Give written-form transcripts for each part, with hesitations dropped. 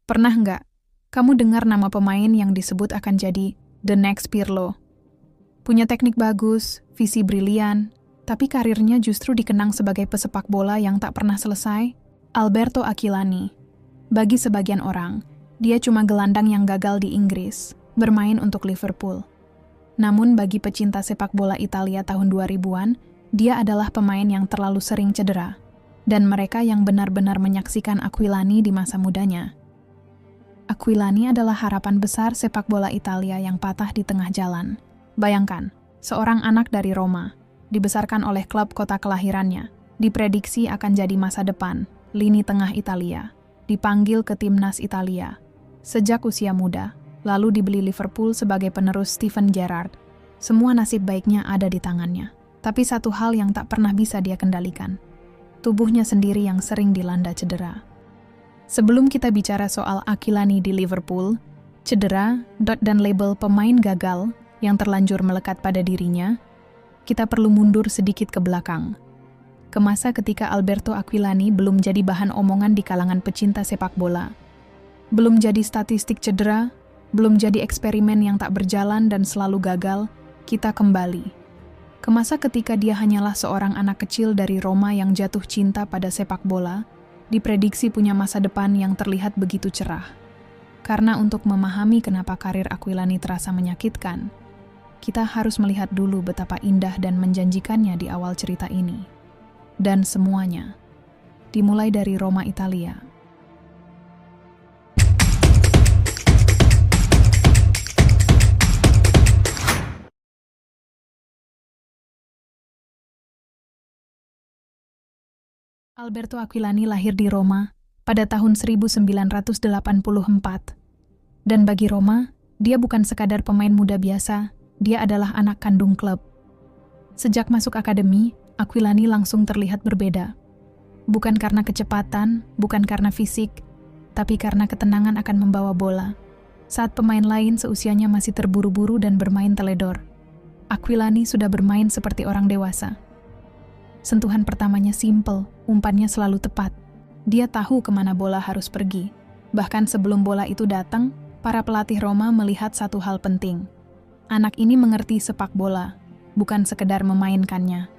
Pernah nggak kamu dengar nama pemain yang disebut akan jadi the next Pirlo? Punya teknik bagus, visi brilian, tapi karirnya justru dikenang sebagai pesepak bola yang tak pernah selesai? Alberto Aquilani. Bagi sebagian orang, dia cuma gelandang yang gagal di Inggris, bermain untuk Liverpool. Namun bagi pecinta sepak bola Italia tahun 2000-an, dia adalah pemain yang terlalu sering cedera, dan mereka yang benar-benar menyaksikan Aquilani di masa mudanya. Aquilani adalah harapan besar sepak bola Italia yang patah di tengah jalan. Bayangkan, seorang anak dari Roma, dibesarkan oleh klub kota kelahirannya, diprediksi akan jadi masa depan, lini tengah Italia, dipanggil ke timnas Italia. Sejak usia muda, lalu dibeli Liverpool sebagai penerus Steven Gerrard. Semua nasib baiknya ada di tangannya. Tapi satu hal yang tak pernah bisa dia kendalikan, tubuhnya sendiri yang sering dilanda cedera. Sebelum kita bicara soal Aquilani di Liverpool, cedera, dan label pemain gagal yang terlanjur melekat pada dirinya, kita perlu mundur sedikit ke belakang. Ke masa ketika Alberto Aquilani belum jadi bahan omongan di kalangan pecinta sepak bola. Belum jadi statistik cedera, belum jadi eksperimen yang tak berjalan dan selalu gagal, kita kembali. Ke masa ketika dia hanyalah seorang anak kecil dari Roma yang jatuh cinta pada sepak bola, diprediksi punya masa depan yang terlihat begitu cerah. Karena untuk memahami kenapa karir Aquilani terasa menyakitkan, kita harus melihat dulu betapa indah dan menjanjikannya di awal cerita ini. Dan semuanya dimulai dari Roma, Italia. Alberto Aquilani lahir di Roma pada tahun 1984. Dan bagi Roma, dia bukan sekadar pemain muda biasa, dia adalah anak kandung klub. Sejak masuk akademi, Aquilani langsung terlihat berbeda. Bukan karena kecepatan, bukan karena fisik, tapi karena ketenangan akan membawa bola. Saat pemain lain seusianya masih terburu-buru dan bermain teledor, Aquilani sudah bermain seperti orang dewasa. Sentuhan pertamanya simpel, umpannya selalu tepat. Dia tahu kemana bola harus pergi. Bahkan sebelum bola itu datang, para pelatih Roma melihat satu hal penting. Anak ini mengerti sepak bola, bukan sekedar memainkannya.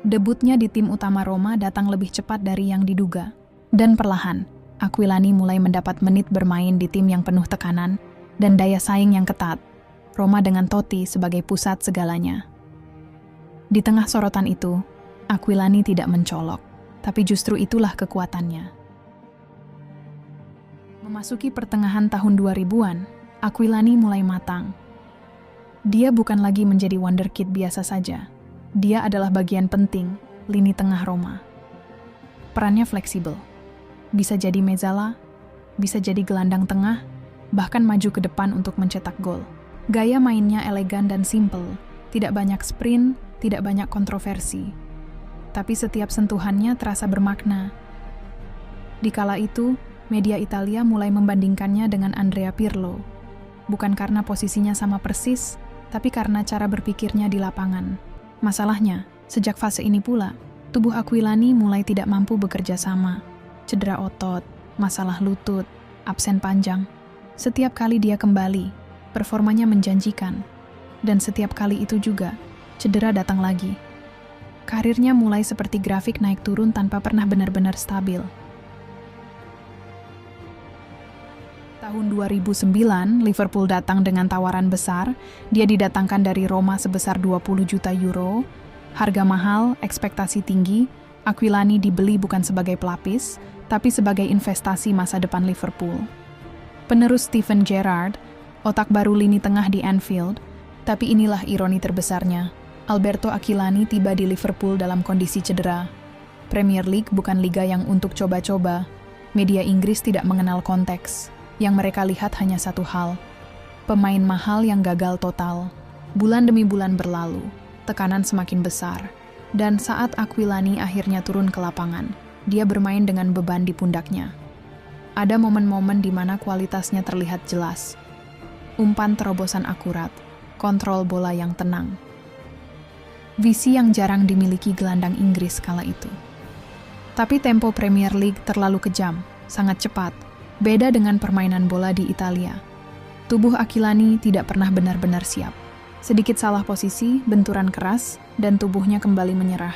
Debutnya di tim utama Roma datang lebih cepat dari yang diduga. Dan perlahan, Aquilani mulai mendapat menit bermain di tim yang penuh tekanan dan daya saing yang ketat. Roma dengan Totti sebagai pusat segalanya. Di tengah sorotan itu, Aquilani tidak mencolok, tapi justru itulah kekuatannya. Memasuki pertengahan tahun 2000-an, Aquilani mulai matang. Dia bukan lagi menjadi wonderkid biasa saja. Dia adalah bagian penting lini tengah Roma. Perannya fleksibel. Bisa jadi mezzala, bisa jadi gelandang tengah, bahkan maju ke depan untuk mencetak gol. Gaya mainnya elegan dan simpel, tidak banyak sprint, tidak banyak kontroversi. Tapi setiap sentuhannya terasa bermakna. Di kala itu, media Italia mulai membandingkannya dengan Andrea Pirlo. Bukan karena posisinya sama persis, tapi karena cara berpikirnya di lapangan. Masalahnya, sejak fase ini pula, tubuh Aquilani mulai tidak mampu bekerja sama. Cedera otot, masalah lutut, absen panjang. Setiap kali dia kembali, performanya menjanjikan. Dan setiap kali itu juga, cedera datang lagi. Karirnya mulai seperti grafik naik turun tanpa pernah benar-benar stabil. Tahun 2009, Liverpool datang dengan tawaran besar. Dia didatangkan dari Roma sebesar 20 juta euro. Harga mahal, ekspektasi tinggi. Aquilani dibeli bukan sebagai pelapis, tapi sebagai investasi masa depan Liverpool. Penerus Steven Gerrard, otak baru lini tengah di Anfield. Tapi inilah ironi terbesarnya. Alberto Aquilani tiba di Liverpool dalam kondisi cedera. Premier League bukan liga yang untuk coba-coba. Media Inggris tidak mengenal konteks. Yang mereka lihat hanya satu hal. Pemain mahal yang gagal total. Bulan demi bulan berlalu. Tekanan semakin besar. Dan saat Aquilani akhirnya turun ke lapangan, dia bermain dengan beban di pundaknya. Ada momen-momen di mana kualitasnya terlihat jelas. Umpan terobosan akurat. Kontrol bola yang tenang. Visi yang jarang dimiliki gelandang Inggris kala itu. Tapi tempo Premier League terlalu kejam, sangat cepat. Beda dengan permainan bola di Italia, tubuh Aquilani tidak pernah benar-benar siap. Sedikit salah posisi, benturan keras, dan tubuhnya kembali menyerah.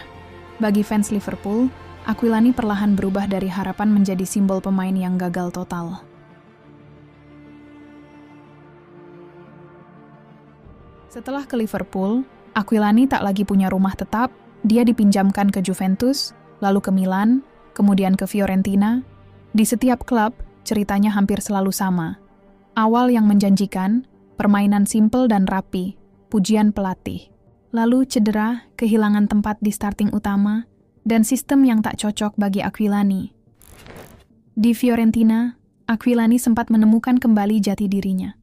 Bagi fans Liverpool, Aquilani perlahan berubah dari harapan menjadi simbol pemain yang gagal total. Setelah ke Liverpool, Aquilani tak lagi punya rumah tetap. Dia dipinjamkan ke Juventus, lalu ke Milan, kemudian ke Fiorentina. Di setiap klub, ceritanya hampir selalu sama. Awal yang menjanjikan, permainan simpel dan rapi, pujian pelatih. Lalu cedera, kehilangan tempat di starting utama, dan sistem yang tak cocok bagi Aquilani. Di Fiorentina, Aquilani sempat menemukan kembali jati dirinya.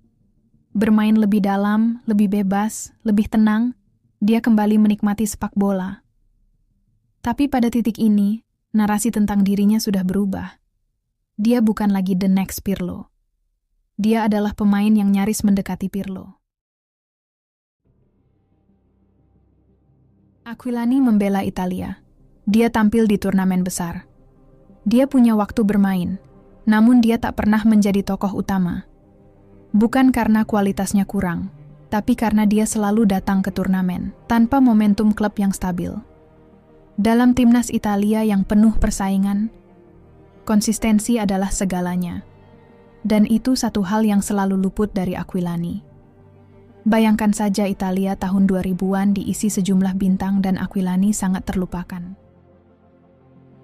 Bermain lebih dalam, lebih bebas, lebih tenang, dia kembali menikmati sepak bola. Tapi pada titik ini, narasi tentang dirinya sudah berubah. Dia bukan lagi the next Pirlo. Dia adalah pemain yang nyaris mendekati Pirlo. Aquilani membela Italia. Dia tampil di turnamen besar. Dia punya waktu bermain, namun dia tak pernah menjadi tokoh utama. Bukan karena kualitasnya kurang, tapi karena dia selalu datang ke turnamen, tanpa momentum klub yang stabil. Dalam timnas Italia yang penuh persaingan, konsistensi adalah segalanya. Dan itu satu hal yang selalu luput dari Aquilani. Bayangkan saja Italia tahun 2000-an diisi sejumlah bintang dan Aquilani sangat terlupakan.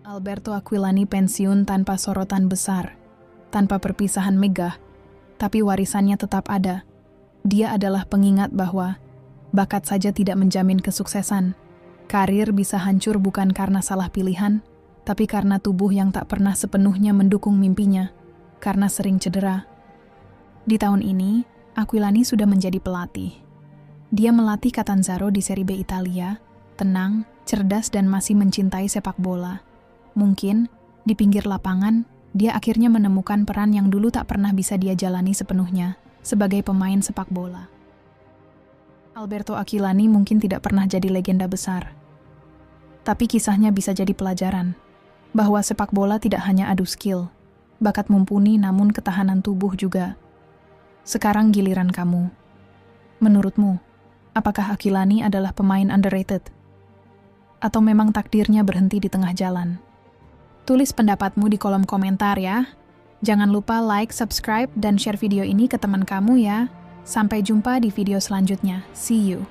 Alberto Aquilani pensiun tanpa sorotan besar, tanpa perpisahan megah, tapi warisannya tetap ada. Dia adalah pengingat bahwa bakat saja tidak menjamin kesuksesan. Karir bisa hancur bukan karena salah pilihan, tapi karena tubuh yang tak pernah sepenuhnya mendukung mimpinya, karena sering cedera. Di tahun ini, Aquilani sudah menjadi pelatih. Dia melatih Catanzaro di Serie B Italia, tenang, cerdas dan masih mencintai sepak bola. Mungkin, di pinggir lapangan, dia akhirnya menemukan peran yang dulu tak pernah bisa dia jalani sepenuhnya, sebagai pemain sepak bola. Alberto Aquilani mungkin tidak pernah jadi legenda besar. Tapi kisahnya bisa jadi pelajaran, bahwa sepak bola tidak hanya adu skill, bakat mumpuni namun ketahanan tubuh juga. Sekarang giliran kamu. Menurutmu, apakah Aquilani adalah pemain underrated? Atau memang takdirnya berhenti di tengah jalan? Tulis pendapatmu di kolom komentar ya. Jangan lupa like, subscribe, dan share video ini ke teman kamu ya. Sampai jumpa di video selanjutnya. See you.